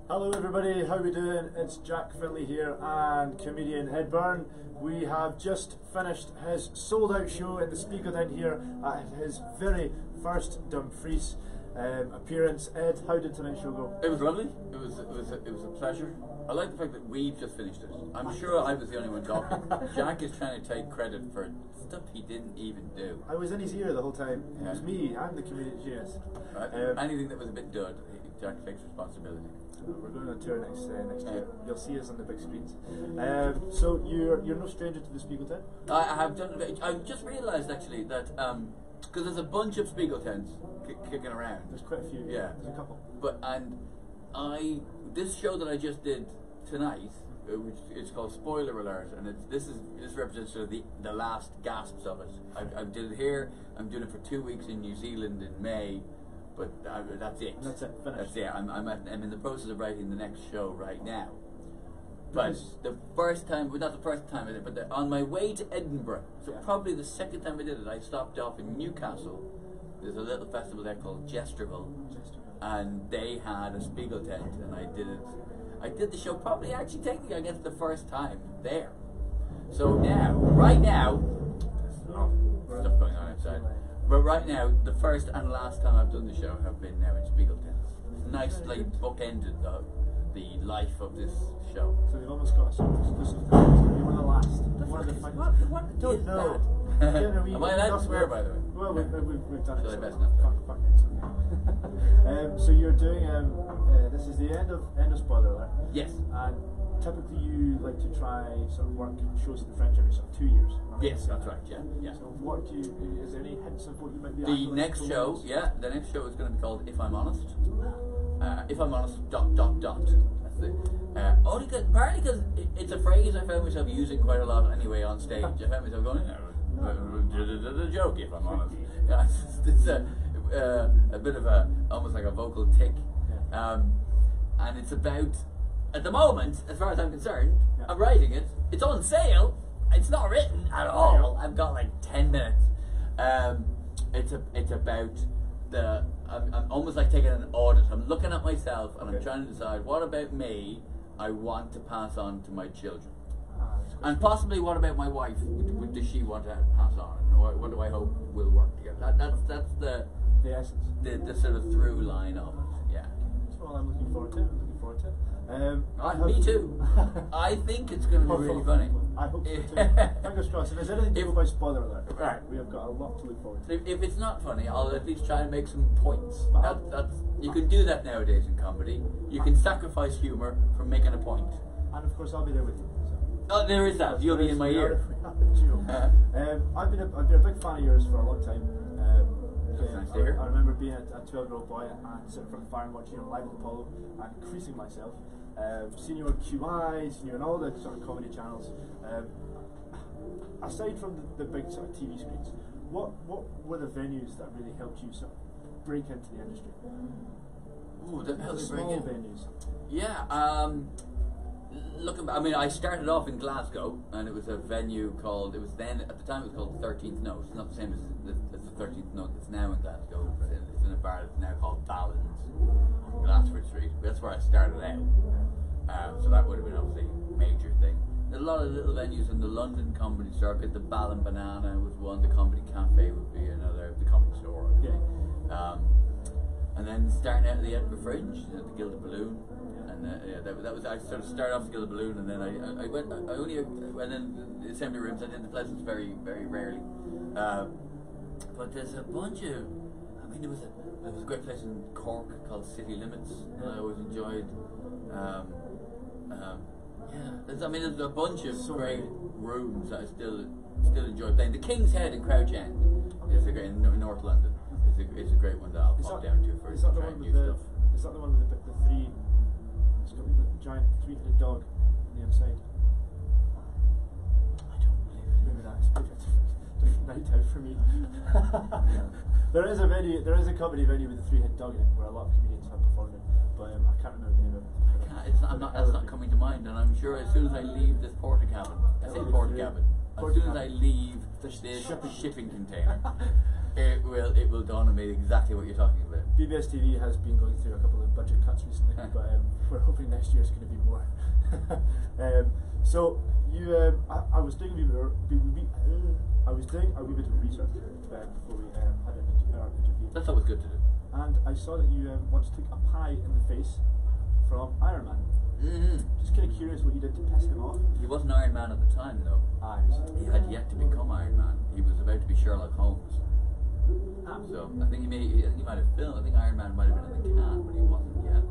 Hello everybody, how we doing? It's Jack Finley here and comedian Ed Byrne. We have just finished his sold out show in the Spiegeltent here at his very first Dumfries appearance. Ed, how did tonight's show go? It was lovely. It was a pleasure. I like the fact that we've just finished it. I'm sure I was the only one talking. Jack is trying to take credit for stuff he didn't even do. I was in his ear the whole time. It was me, I'm the comedian genius. Anything that was a bit dud, Jack takes responsibility. We're going on tour next year. You'll see us on the big screens. So you're no stranger to the Spiegeltent? I have done. I've just realised actually that because there's a bunch of Spiegeltents kicking around. There's quite a few. Yeah, there's a couple. But this show that I just did tonight, which is called Spoiler Alert, and this represents sort of the last gasps of it. I did it here. I'm doing it for 2 weeks in New Zealand in May. But that's it. That's it. Finished. That's it. I'm in the process of writing the next show right now. But Nice. the first time, well, not the first time I did it, but on my way to Edinburgh, so Yeah. probably the second time I did it, I stopped off in Newcastle. There's a little festival there called Jesterville, and they had a Spiegeltent, and I did it. I did the show probably actually technically I guess the first time there. So now, right now, there's stuff going on outside. But right now, the first and last time I've done the show have been now in Spiegeltent. It's nicely bookended the life of this show. So we've almost got a sort of exclusive thing. It's going to be one of the last. One of the finals. What Don't is know. that? Am Am I allowed to swear, by the way? Well, we've done So it. I best So not. fuck it. So you're doing. This is the end of Spoiler Alert. Yes. And typically you like to try sort of work shows in the French every sort of 2 years. Yes, that's right. Yeah, yeah. So what do you? Is there any hints of what you might be? The next show, the next show is going to be called If I'm Honest. If I'm Honest. ... That's it. Only partly because it's a phrase I found myself using quite a lot anyway on stage. I found myself going, the joke. If I'm honest, yeah, it's a bit of almost like a vocal tick, and it's about. At the moment, as far as I'm concerned, I'm writing it. It's on sale. It's not written at all. I've got like 10 minutes. It's about I'm almost like taking an audit. I'm looking at myself and I'm trying to decide what about me I want to pass on to my children, and possibly what about my wife? Does she want to pass on? And what do I hope will work together? That's the essence. The sort of through line of it. Yeah. That's what I'm looking forward to. Me too. I think it's going to be really funny. I hope so too. Fingers crossed. If there's anything to go by Spoiler Alert, right, we have got a lot to look forward to. If it's not funny, I'll at least try and make some points. You can do that nowadays in comedy. You can sacrifice humour for making a point. And of course, I'll be there with you. So. Oh, there is that. You'll be in my ear. I've been a big fan of yours for a long time. Nice to hear. I remember being a 12-year-old boy and sitting in front of the fire and watching Live at Apollo and increasing myself. Seen you on QI, seen you on all the sort of comedy channels. Aside from the big sort of TV screens, what were the venues that really helped you sort of break into the industry? Ooh, that helped me break small in. venues. Yeah. Looking back, I mean, I started off in Glasgow, and it was a venue called. It was then at the time it was called 13th Note. It's not the same as the 13th Note that's now in Glasgow. It's in a bar that's now called Balance, Glassford Street. That's where I started out. So that would have been obviously a major thing. There's a lot of little venues in the London comedy circuit. The Ball and Banana was one. The Comedy Cafe would be another. The Comedy Store. And then starting out at the Edinburgh Fringe, the Gilded Balloon. And that was I sort of started off as Gilded Balloon, and then I only went in the assembly rooms. I did the Pleasance very, very rarely. But there's a bunch of, I mean, there was a great place in Cork called City Limits that I always enjoyed. There's a bunch of great rooms that I still enjoy playing. The King's Head in Crouch End is a great in North London. It's a great one that I'll pop down to for trying new stuff. Is that the one with the three? It's got the giant three-headed dog on the inside. I don't believe it. Maybe that's a different night out for me. There is a comedy venue with a three-headed dog in it where a lot of comedians have performed it, but I can't remember the name of it. That's not coming to mind, and I'm sure as soon as I leave this porta cabin, as soon as I leave this shipping container, It will dawn on me exactly what you're talking about. BBS TV has been going through a couple of budget cuts recently, but we're hoping next year is going to be more. So you, I was doing a wee bit of research before we had our interview. That's always good to do. And I saw that you once took a pie in the face from Iron Man. Just kind of curious what you did to piss him off. He wasn't Iron Man at the time, though. He had yet to become Iron Man. He was about to be Sherlock Holmes. So I think he might have filmed. I think Iron Man might have been in the can, but he wasn't yet.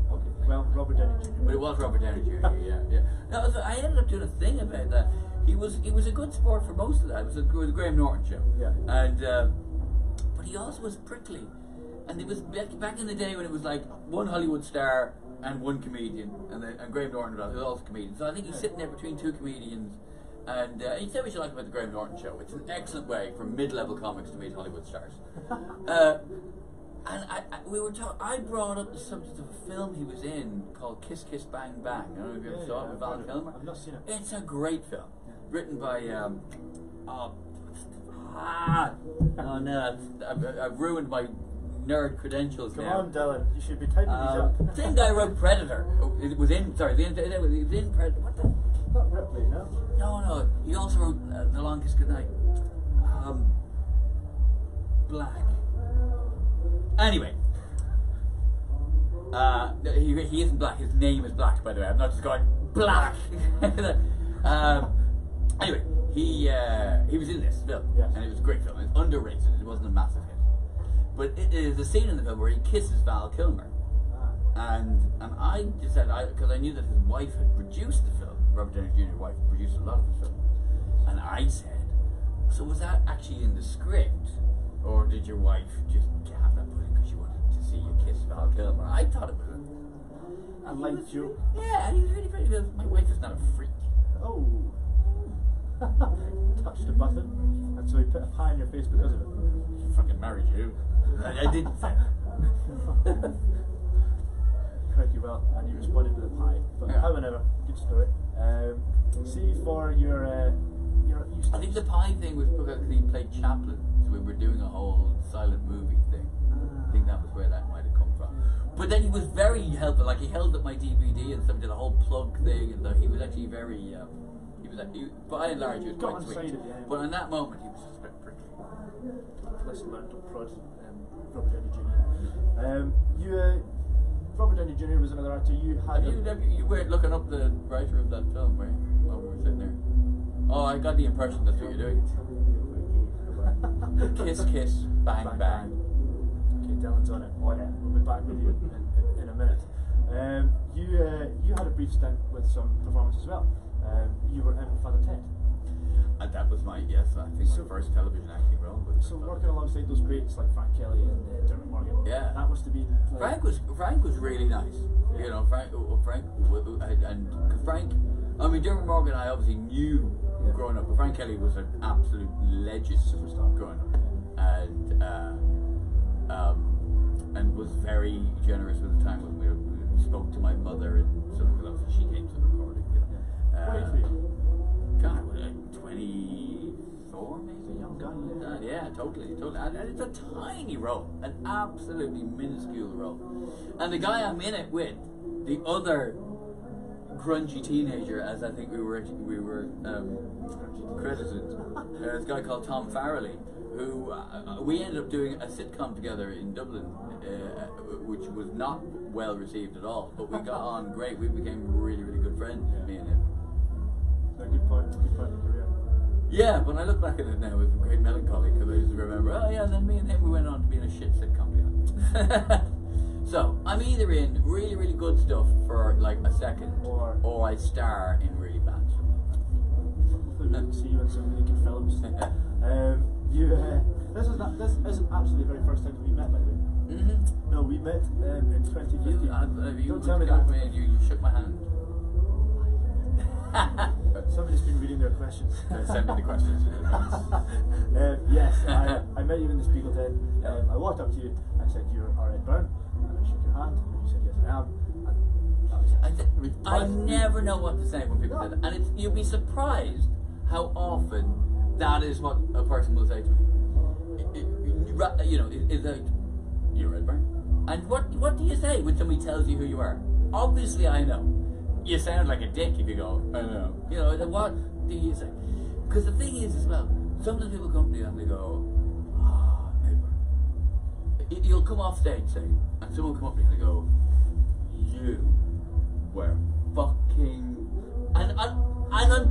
Okay. Well, Robert Downey Jr. But it was Robert Downey Jr. Yeah. No, so I ended up doing a thing about that. He was a good sport for most of that. It was the Graham Norton show. Yeah. And but he also was prickly. And it was back in the day when it was like one Hollywood star and one comedian, and Graham Norton was also a comedian. So I think he's sitting there between two comedians. And he said we should like about the Graham Norton show. It's an excellent way for mid-level comics to meet Hollywood stars. And I brought up the subject of a film he was in called Kiss Kiss Bang Bang. I don't know if you ever saw it with Val Kilmer. I've not seen it. It's a great film, written by I've ruined my nerd credentials Come now. on, Dylan. You should be typing these up. Same guy wrote Predator. It was in Predator. What the? Not Ripley, no? No. He also wrote The Longest Goodnight. Black. Anyway. He isn't black. His name is Black, by the way. I'm not just going Black. Anyway, he was in this film, yes. and it was a great film. It's underrated. It wasn't a massive hit, but it is a scene in the film where he kisses Val Kilmer, and I just said because I knew that his wife had produced the film. Robert Downey Jr.'s wife produced a lot of the film, and I said, so was that actually in the script, or did your wife just have that put in because she wanted to see you kiss Val Kilmer? I thought it was a light joke. Yeah, and he was really pretty good. My wife is not a freak. Oh. Touched a button, and so he put a pie in your face because of it. She fucking married you. I didn't say that. Crikey, well, and you responded with a pie. But however, good story. See, for your I think the pie thing was because he played Chaplin, so we were doing a whole silent movie thing. I think that was where that might have come from. But then he was very helpful. Like he held up my DVD and stuff, did a whole plug thing, and he was actually very. By and large, he was quite sweet. But in that moment, he was just a bit prickly. Lesson learned, don't prod. Robert Downey Jr. Robert Downey Jr. was another actor. You weren't looking up the writer of that film, were you? While we were sitting there. Oh, I got the impression that's what you're doing. Kiss, kiss, bang, bang. Okay, Dylan's on it. We'll be back with you in a minute. You had a brief stint with some performance as well. You were in Father Ted. And that was my first television acting role. So working alongside those greats like Frank Kelly and Dermot Morgan. Yeah. That must have been. Frank was really nice. Yeah. You know, Frank. I mean, Dermot Morgan I obviously knew growing up, but Frank Kelly was an absolute legend superstar growing up, and was very generous with the time when we spoke to my mother and sort of because she came to the recording. God, 24 maybe? Young guy, yeah, totally. And it's a tiny role, an absolutely minuscule role. And the guy I'm in it with, the other grungy teenager, as I think we were credited, this guy called Tom Farrelly, who we ended up doing a sitcom together in Dublin, which was not well received at all, but we got on great. We became really, really good friends, me and him. So good point in your career. Yeah, but I look back at it now with great melancholy because I just remember, and then me and him, we went on to be in a shit sitcom together. So, I'm either in really, really good stuff for like a second, or I star in really bad stuff. Hopefully we can see you in some really good films. This isn't actually the very first time that we met, by the way. Mm-hmm. No, we met in 2015. You Don't tell me that. You shook my hand. Somebody's been reading their questions. Send me the questions. Yes, I met you in the Spiegeltent. I walked up to you and said, "You're Ed Byrne," and I shook your hand, and you said, "Yes, I am." And that was it. I never know what to say when people say that, and you'll be surprised how often that is what a person will say to me. is like, you're Ed Byrne. And what do you say when somebody tells you who you are? Obviously, I know. You sound like a dick if you go, I know. You know, what do you say? Because the thing is, as well, sometimes people come to you and they go, Ed Byrne. You'll come off stage, say, and someone will come up to you and they go, you were fucking... And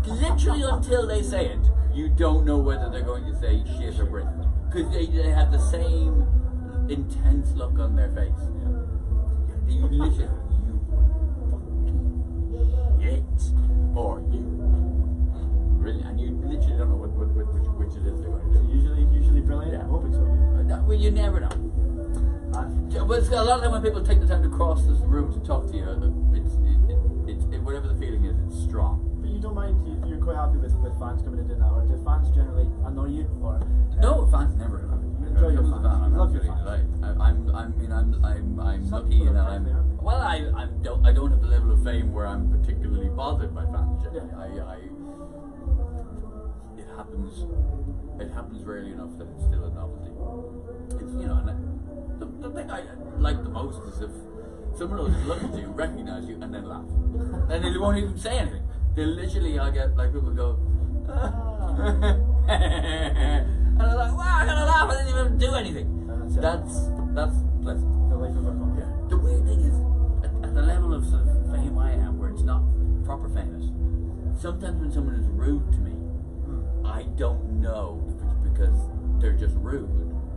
literally until they say it, you don't know whether they're going to say shit or Brit. Because they have the same intense look on their face. You literally, you fucking shit. Or you really, and you literally don't know which it is they're going to do. Usually brilliant. Yeah. I'm hoping so. Well, you never know. But a lot of time when people take the time to cross this room to talk to you, whatever the feeling is, it's strong. But you don't mind, you're quite happy with fans coming in and doing that, or do fans generally annoy you? Or no, fans never annoy me. You enjoy your fans. I'm Love your absolutely fans. I'm lucky in that I don't have the level of fame where I'm particularly bothered by fans. Generally. It happens rarely enough that it's still a novelty. It's, and the thing I like the most is if someone will look at you, recognize you, and then laugh. And they won't even say anything. They literally, I get like people go, and I'm like, wow, I'm gonna laugh. I didn't even do anything. That's pleasant. The life of a comedy. Yeah. The weird thing is, at the level of sort of fame I am, where it's not proper famous, sometimes when someone is rude to me, I don't know if it's because they're just rude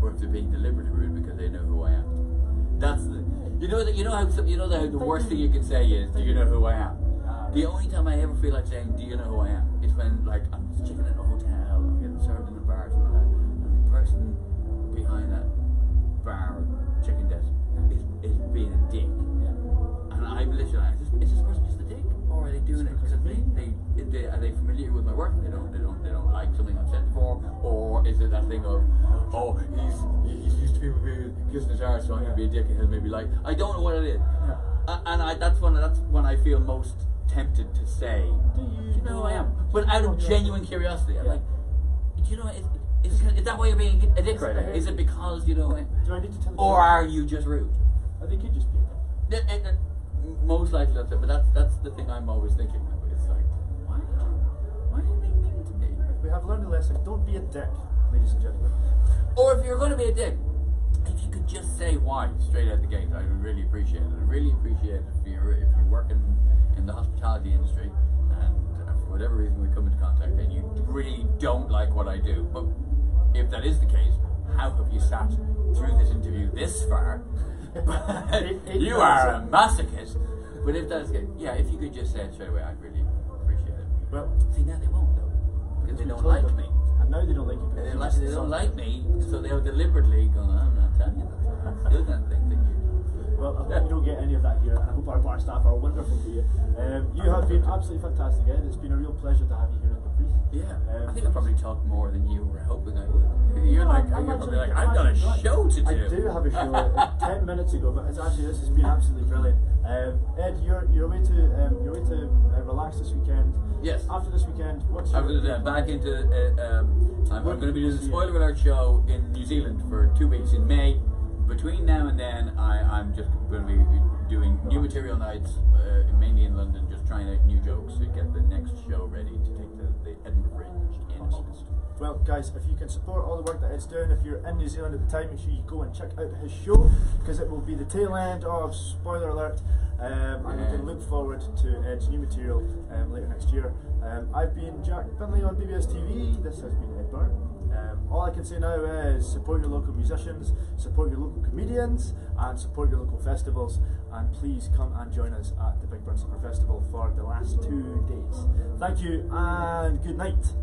or if they're being deliberately rude because they know who I am. That's the, the worst thing you can say is, do you know who I am? The only time I ever feel like saying, do you know who I am, is when like I'm checking in a hotel or getting served in a bar or something like that, and the person behind that bar chicken desk is being a dick. And I'm literally like, is this person just a dick? Or are they doing it because are they familiar with my work and they don't like something I've said before? Or is it that thing of, oh, he's used to people being kissing his arse, so I'm gonna be a dick and he'll maybe like, I don't know what it is. That's when I feel most tempted to say, do you know who I am? But out of genuine curiosity, I'm like, do you know, is that why you're being a dick right now? Is it because you know it? Do I need to tell you? Or are you just rude? I think you just be a dick. Most likely that's it, but that's the thing I'm always thinking of. It's like, why are you being mean to me? We have learned a lesson. Don't be a dick, ladies and gentlemen. Or if you're going to be a dick, if you could just say why straight out the gate, I would really appreciate it. I'd really appreciate it if you're working in the hospitality industry and for whatever reason we come into contact and you really don't like what I do. But if that is the case, how have you sat through this interview this far? You are a masochist. But if that's good, if you could just say it straight away, I'd really appreciate it. Well, see, now they won't though, because they don't like me. And now they don't like you. They don't like me, so they'll deliberately go, I'm not telling you that. I'm still going to think that you. Well, I hope you don't get any of that here, and I hope our bar staff are wonderful to you. You have been absolutely fantastic, Ed. It's been a real pleasure to have you here at Dumfries. Yeah, I think I probably talked more than you were hoping I would. You're probably like, I've got a show to do. I do have a show 10 minutes ago, but this has been absolutely brilliant. Ed, you're away to relax this weekend. Yes. After this weekend, what's your... I'm going to back into. I'm going to be doing the Spoiler Alert show in New Zealand for 2 weeks in May. Between now and then, I'm just going to be doing new material nights, mainly in London, just trying out new jokes to get the next show ready to take the Edinburgh Fringe in August. Well, guys, if you can support all the work that Ed's doing, if you're in New Zealand at the time, make sure you go and check out his show, because it will be the tail end of Spoiler Alert, and you can look forward to Ed's new material later next year. I've been Jack Finlay on BBS TV. This has been Ed Byrne. All I can say now is support your local musicians, support your local comedians, and support your local festivals. And please come and join us at the Big Burn Summer Festival for the last 2 days. Thank you and good night.